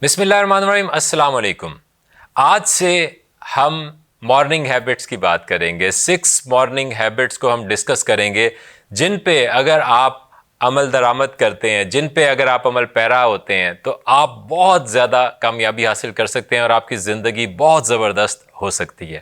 بسم اللہ الرحمن الرحیم، السلام علیکم۔ آج سے ہم مارننگ ہیبٹس کی بات کریں گے۔ 6 مارننگ ہیبٹس کو ہم ڈسکس کریں گے جن پہ اگر آپ عمل درآمد کرتے ہیں، جن پہ اگر آپ عمل پیرا ہوتے ہیں تو آپ بہت زیادہ کامیابی حاصل کر سکتے ہیں اور آپ کی زندگی بہت زبردست ہو سکتی ہے۔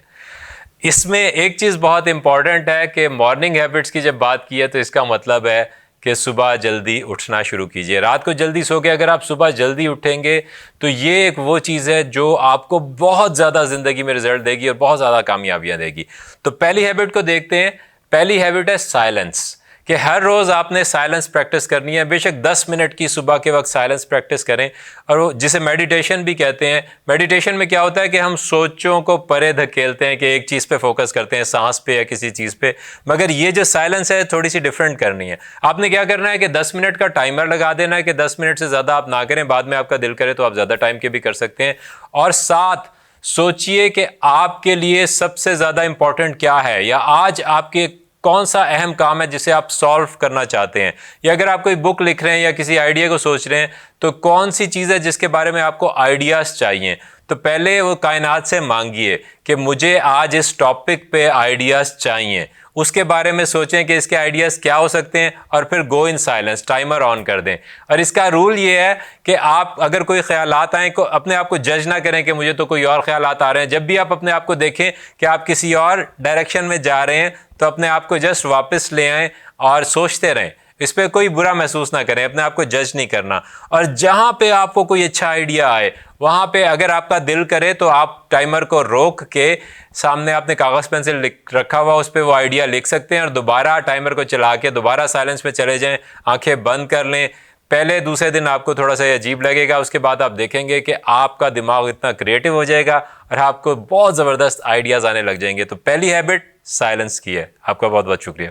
اس میں ایک چیز بہت امپورٹنٹ ہے کہ مارننگ ہیبٹس کی جب بات کی ہے تو اس کا مطلب ہے کہ صبح جلدی اٹھنا شروع کیجئے۔ رات کو جلدی سو کے اگر آپ صبح جلدی اٹھیں گے تو یہ ایک وہ چیز ہے جو آپ کو بہت زیادہ زندگی میں رزلٹ دے گی اور بہت زیادہ کامیابیاں دے گی۔ تو پہلی ہیبٹ کو دیکھتے ہیں۔ پہلی ہیبٹ ہے سائلنس، کہ ہر روز آپ نے سائلنس پریکٹس کرنی ہے۔ بے شک 10 منٹ کی صبح کے وقت سائلنس پریکٹس کریں، اور وہ جسے میڈیٹیشن بھی کہتے ہیں۔ میڈیٹیشن میں کیا ہوتا ہے کہ ہم سوچوں کو پرے دھکیلتے ہیں کہ ایک چیز پہ فوکس کرتے ہیں، سانس پہ یا کسی چیز پہ، مگر یہ جو سائلنس ہے تھوڑی سی ڈیفرنٹ کرنی ہے۔ آپ نے کیا کرنا ہے کہ 10 منٹ کا ٹائمر لگا دینا ہے کہ 10 منٹ سے زیادہ آپ نہ کریں، بعد میں آپ کا دل کرے تو آپ زیادہ ٹائم کے بھی کر سکتے ہیں۔ اور ساتھ سوچئے کہ آپ کے لیے سب سے زیادہ امپورٹنٹ کیا ہے، یا آج آپ کے کون سا اہم کام ہے جسے آپ سالو کرنا چاہتے ہیں، یا اگر آپ کوئی بک لکھ رہے ہیں یا کسی آئیڈیا کو سوچ رہے ہیں تو کون سی چیز ہے جس کے بارے میں آپ کو آئیڈیاز چاہیے۔ تو پہلے وہ کائنات سے مانگیے کہ مجھے آج اس ٹاپک پہ آئیڈیاز چاہیے، اس کے بارے میں سوچیں کہ اس کے آئیڈیاز کیا ہو سکتے ہیں، اور پھر گو ان سائلنس، ٹائمر آن کر دیں۔ اور اس کا رول یہ ہے کہ آپ اگر کوئی خیالات آئیں کو اپنے آپ کو جج نہ کریں کہ مجھے تو کوئی اور خیالات آ رہے ہیں۔ جب بھی آپ اپنے آپ کو دیکھیں کہ آپ کسی اور ڈائریکشن میں جا رہے ہیں تو اپنے آپ کو جسٹ واپس لے آئیں اور سوچتے رہیں، اس پہ کوئی برا محسوس نہ کریں، اپنے آپ کو جج نہیں کرنا۔ اور جہاں پہ آپ کو کوئی اچھا آئیڈیا آئے وہاں پہ اگر آپ کا دل کرے تو آپ ٹائمر کو روک کے سامنے آپ نے کاغذ پینسل رکھا ہوا، اس پہ وہ آئیڈیا لکھ سکتے ہیں، اور دوبارہ ٹائمر کو چلا کے دوبارہ سائلنس میں چلے جائیں، آنکھیں بند کر لیں۔ پہلے دوسرے دن آپ کو تھوڑا سا عجیب لگے گا، اس کے بعد آپ دیکھیں گے کہ آپ کا دماغ اتنا کریٹو ہو جائے گا اور آپ کو بہت زبردست آئیڈیاز آنے لگ جائیں گے۔ تو پہلی ہیبٹ سائلنس کی ہے۔ آپ کا بہت بہت شکریہ۔